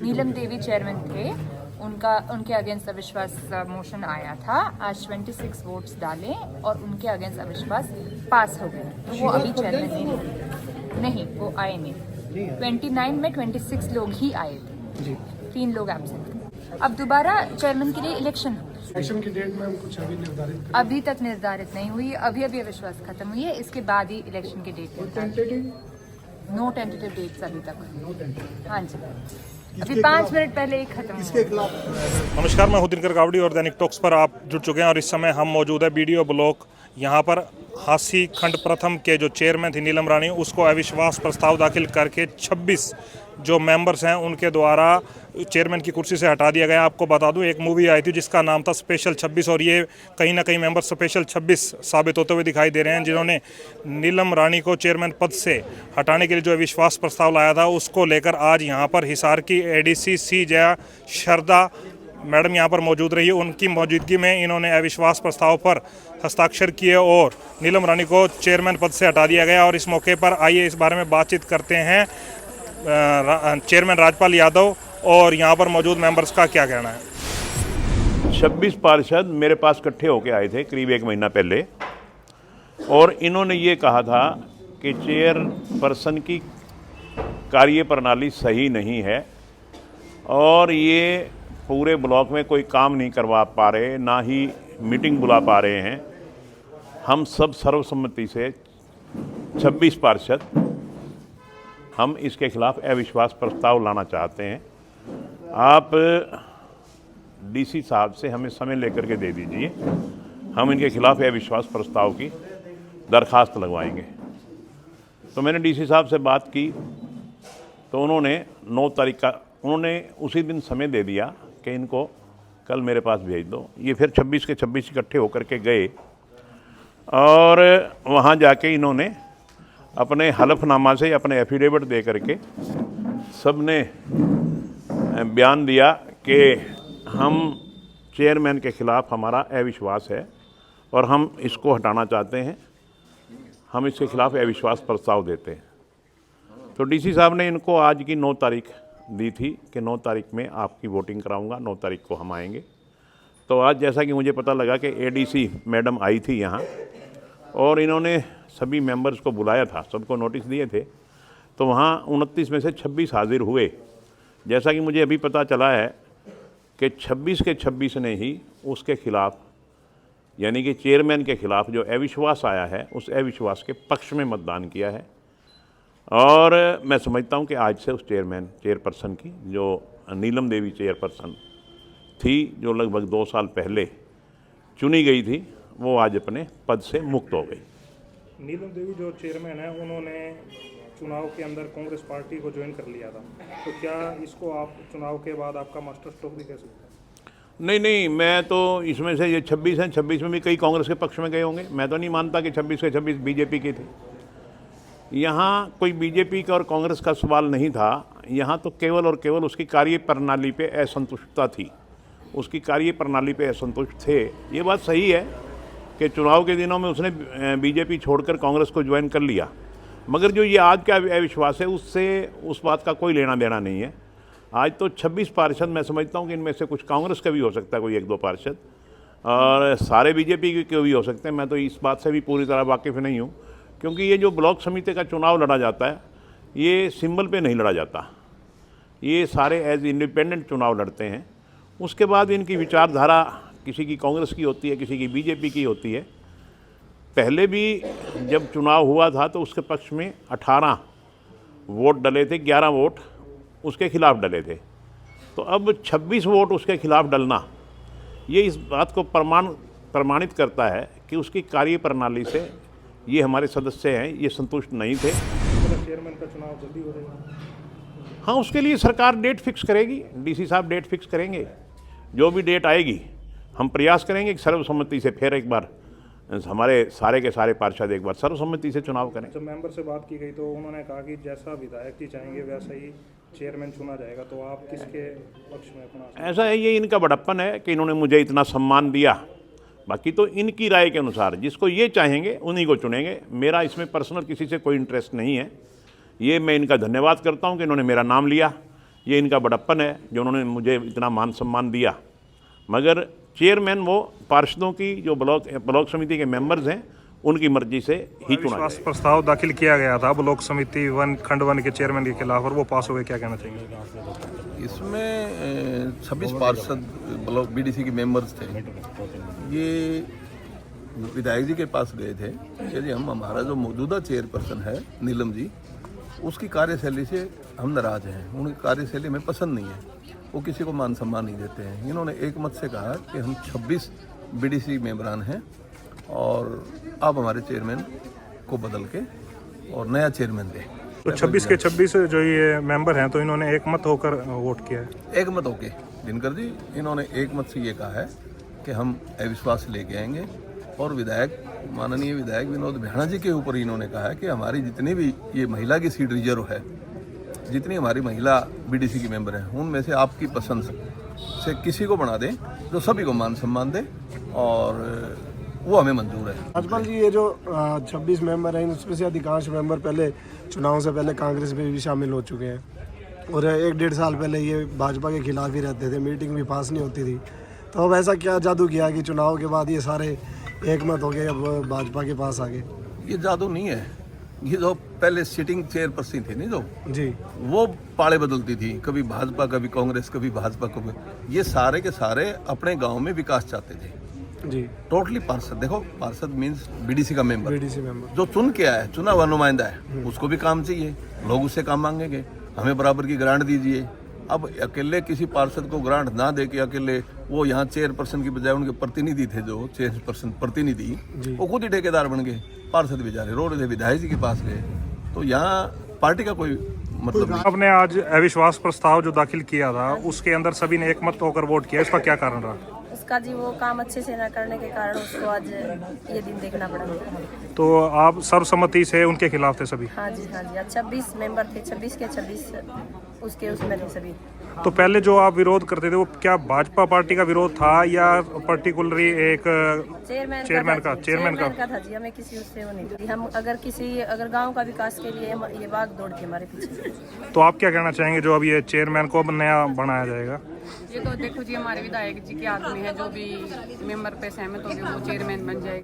Neelam Devi chairman थे, उनके against अविश्वास मोशन आया था। आज 26 वोट्स डाले और उनके अगेंस्ट अविश्वास पास हो गए, तो वो अभी चेयरमैन नहीं, वो आए नहीं। 29 में 26 लोग ही आए थे, 3 लोग एब्सेंट थे। अब दोबारा चेयरमैन के लिए इलेक्शन की डेट में कुछ अभी निर्धारित अभी तक निर्धारित नहीं हुई, अभी अविश्वास खत्म हुई है, इसके बाद ही इलेक्शन की डेट। नो टेंटेटिव डेट्स अभी तक। हाँ जी, अभी 5 मिनट पहले ही खत्म हुआ। नमस्कार, मैं हूं दिनकर गावड़ी और दैनिक टॉक्स पर आप जुड़ चुके हैं और इस समय हम मौजूद है बीडीओ ब्लॉक। यहाँ पर हांसी खंड प्रथम के जो चेयरमैन थी नीलम रानी, उसको अविश्वास प्रस्ताव दाखिल करके 26 जो मेंबर्स हैं उनके द्वारा चेयरमैन की कुर्सी से हटा दिया गया। आपको बता दूं, एक मूवी आई थी जिसका नाम था स्पेशल 26 और ये कहीं ना कहीं मेंबर स्पेशल 26 साबित होते हुए दिखाई दे रहे हैं, जिन्होंने नीलम रानी को चेयरमैन पद से हटाने के लिए जो अविश्वास प्रस्ताव लाया था उसको लेकर आज यहाँ पर हिसार की एडीसी सी जया शरदा मैडम यहाँ पर मौजूद रही। उनकी मौजूदगी में इन्होंने अविश्वास प्रस्ताव पर हस्ताक्षर किए और नीलम रानी को चेयरमैन पद से हटा दिया गया। और इस मौके पर आइए इस बारे में बातचीत करते हैं चेयरमैन राजपाल यादव और यहाँ पर मौजूद मेंबर्स का क्या कहना है। 26 पार्षद मेरे पास इकट्ठे होके आए थे करीब 1 महीना पहले, और इन्होंने ये कहा था कि चेयरपर्सन की कार्य प्रणाली सही नहीं है और ये पूरे ब्लॉक में कोई काम नहीं करवा पा रहे, ना ही मीटिंग बुला पा रहे हैं। हम सब सर्वसम्मति से 26 पार्षद हम इसके खिलाफ अविश्वास प्रस्ताव लाना चाहते हैं। आप डीसी साहब से हमें समय लेकर के दे दीजिए, हम इनके खिलाफ अविश्वास प्रस्ताव की दरखास्त लगवाएंगे। तो मैंने डीसी साहब से बात की तो उन्होंने 9 तारीख का उन्होंने उसी दिन समय दे दिया कि इनको कल मेरे पास भेज दो। ये फिर 26 के 26 इकट्ठे होकर के गए और वहाँ जाके इन्होंने अपने हलफनामा से अपने एफिडेविट दे करके सब ने बयान दिया कि हम चेयरमैन के खिलाफ हमारा अविश्वास है और हम इसको हटाना चाहते हैं, हम इसके खिलाफ अविश्वास प्रस्ताव देते हैं। तो डीसी साहब ने इनको आज की 9 तारीख दी थी कि 9 तारीख में आपकी वोटिंग कराऊंगा, 9 तारीख को हम आएंगे। तो आज जैसा कि मुझे पता लगा कि एडीसी मैडम आई थी यहाँ और इन्होंने सभी मेंबर्स को बुलाया था, सबको नोटिस दिए थे, तो वहाँ 29 में से 26 हाजिर हुए। जैसा कि मुझे अभी पता चला है कि 26 के 26 ने ही उसके खिलाफ, यानी कि चेयरमैन के खिलाफ जो अविश्वास आया है उस अविश्वास के पक्ष में मतदान किया है। और मैं समझता हूं कि आज से उस चेयरपर्सन की, जो नीलम देवी चेयरपर्सन थी, जो लगभग 2 साल पहले चुनी गई थी, वो आज अपने पद से मुक्त हो गई। नीलम देवी जो चेयरमैन है, उन्होंने चुनाव के अंदर कांग्रेस पार्टी को ज्वाइन कर लिया था, तो क्या इसको आप चुनाव के बाद आपका मास्टर स्ट्रोक भी कह सकते हैं? नहीं, मैं तो इसमें से ये 26 हैं, 26 में भी कई कांग्रेस के पक्ष में गए होंगे। मैं तो नहीं मानता कि 26 के 26 बीजेपी के थे। यहाँ कोई बीजेपी का और कांग्रेस का सवाल नहीं था, यहाँ तो केवल और केवल उसकी कार्य प्रणाली पे असंतुष्टता थी, उसकी कार्य प्रणाली पे असंतुष्ट थे। ये बात सही है कि चुनाव के दिनों में उसने बीजेपी छोड़कर कांग्रेस को ज्वाइन कर लिया, मगर जो ये आज का अविश्वास है उससे उस बात का कोई लेना देना नहीं है। आज तो 26 पार्षद, मैं समझता हूँ कि इनमें से कुछ कांग्रेस का भी हो सकता है, कोई 1-2 पार्षद, और सारे बीजेपी के भी हो सकते हैं। मैं तो इस बात से भी पूरी तरह वाकिफ़ नहीं हूँ, क्योंकि ये जो ब्लॉक समिति का चुनाव लड़ा जाता है ये सिंबल पे नहीं लड़ा जाता, ये सारे एज इंडिपेंडेंट चुनाव लड़ते हैं। उसके बाद इनकी विचारधारा किसी की कांग्रेस की होती है, किसी की बीजेपी की होती है। पहले भी जब चुनाव हुआ था तो उसके पक्ष में 18 वोट डले थे, 11 वोट उसके खिलाफ डले थे। तो अब 26 वोट उसके खिलाफ डलना, ये इस बात को प्रमाणित करता है कि उसकी कार्य प्रणाली से ये हमारे सदस्य हैं, ये संतुष्ट नहीं थे। चेयरमैन का चुनाव जल्दी हो जाएगा? हाँ, उसके लिए सरकार डेट फिक्स करेगी, डीसी साहब डेट फिक्स करेंगे। जो भी डेट आएगी हम प्रयास करेंगे कि सर्वसम्मति से फिर एक बार हमारे सारे के सारे पार्षद एक बार सर्वसम्मति से चुनाव करें। जब मेंबर से बात की गई तो उन्होंने कहा कि जैसा विधायक जी चाहेंगे वैसा ही चेयरमैन चुना जाएगा, तो आप किसके पक्ष में अपना? ऐसा है, ये इनका बड़प्पन है कि इन्होंने मुझे इतना सम्मान दिया। बाकी तो इनकी राय के अनुसार जिसको ये चाहेंगे उन्हीं को चुनेंगे। मेरा इसमें पर्सनल किसी से कोई इंटरेस्ट नहीं है। ये मैं इनका धन्यवाद करता हूँ कि इन्होंने मेरा नाम लिया, ये इनका बड़प्पन है जो उन्होंने मुझे इतना मान सम्मान दिया, मगर चेयरमैन वो पार्षदों की जो ब्लॉक समिति के मेंबर्स हैं उनकी मर्जी से ही चुना विश्वास जाएगा। प्रस्ताव दाखिल किया गया था ब्लॉक समिति खंड 1 के चेयरमैन के खिलाफ और वो पास हो गए, क्या कहना चाहिए? इसमें 26 पार्षद ब्लॉक बीडीसी के मेंबर्स थे। ये विधायक जी के पास गए थे कि जी हमारा जो मौजूदा चेयरपर्सन है नीलम जी, उसकी कार्यशैली से हम नाराज हैं, उनकी कार्यशैली हमें पसंद नहीं है, वो किसी को मान सम्मान नहीं देते हैं। इन्होंने एक मत से कहा कि हम 26 बीडीसी मेंबरान हैं और आप हमारे चेयरमैन को बदल के और नया चेयरमैन दें। तो 26 के 26 जो ये मेंबर हैं तो इन्होंने एक मत होकर वोट किया है। एक मत होके दिनकर जी इन्होंने एक मत से ये कहा है कि हम अविश्वास लेके आएंगे और माननीय विधायक विनोद बिहाना जी के ऊपर इन्होंने कहा है कि हमारी जितनी भी ये महिला की सीट रिजर्व है, जितनी हमारी महिला बीडीसी की मेंबर हैं, उनमें से आपकी पसंद से किसी को बना दें जो सभी को मान सम्मान दे और वो हमें मंजूर है। राजपाल जी, ये जो 26 मेंबर हैं उसमें से अधिकांश मेंबर पहले चुनाव से पहले कांग्रेस में भी शामिल हो चुके हैं और 1-1.5 साल पहले ये भाजपा के खिलाफ ही रहते थे, मीटिंग भी पास नहीं होती थी। तो अब ऐसा क्या जादू किया कि चुनाव के बाद ये सारे एक मत हो गए, अब भाजपा के पास आ गए? ये जादू नहीं है, ये जो पहले सिटिंग चेयरपर्सन थी नहीं जो जी, वो पाले बदलती थी, कभी भाजपा कभी कांग्रेस कभी भाजपा कभी, ये सारे के सारे अपने गांव में विकास चाहते थे जी। टोटली पार्षद, देखो पार्षद मीन्स बीडीसी का मेंबर, बीडीसी मेंबर जो चुन के आया, चुना हुआ नुमाइंदा है, उसको भी काम चाहिए, लोग उससे काम मांगेंगे, हमें बराबर की ग्रांट दीजिए। अब अकेले किसी पार्षद को ग्रांट ना दे के अकेले वो यहाँ चेयरपर्सन की बजाय उनके प्रतिनिधि थे, जो चेयरपर्सन प्रतिनिधि, वो खुद ही ठेकेदार बन गए, पार्षद बेचारे रो रहे थे, विधायक जी के पास गए। तो यहाँ पार्टी का कोई मतलब नहीं। आपने आज अविश्वास प्रस्ताव जो दाखिल किया था उसके अंदर सभी ने एक मत होकर वोट किया, इसका क्या कारण रहा? उसका जी वो काम अच्छे से ना करने के कारण उसको आज ये दिन देखना पड़ा। तो आप सर्वसम्मति से उनके खिलाफ थे सभी? हाँ जी, हाँ जी। 26 मेंबर थे, 26 के 26 उसके उसमें थे सभी। तो पहले जो आप विरोध करते थे वो क्या भाजपा पार्टी का विरोध था या पर्टिकुलरली एक चेयरमैन का था जी? हमें किसी उससे वो नहीं थी। हम अगर गांव का विकास के लिए ये भाग दौड़ के हमारे पीछे। तो आप क्या कहना चाहेंगे जो अब ये चेयरमैन को अब नया बनाया जाएगा? ये तो देखो जी हमारे विधायक जी के हाथ में है, जो भी मेंबर पे सहमत होंगे वो चेयरमैन बन जाएगा।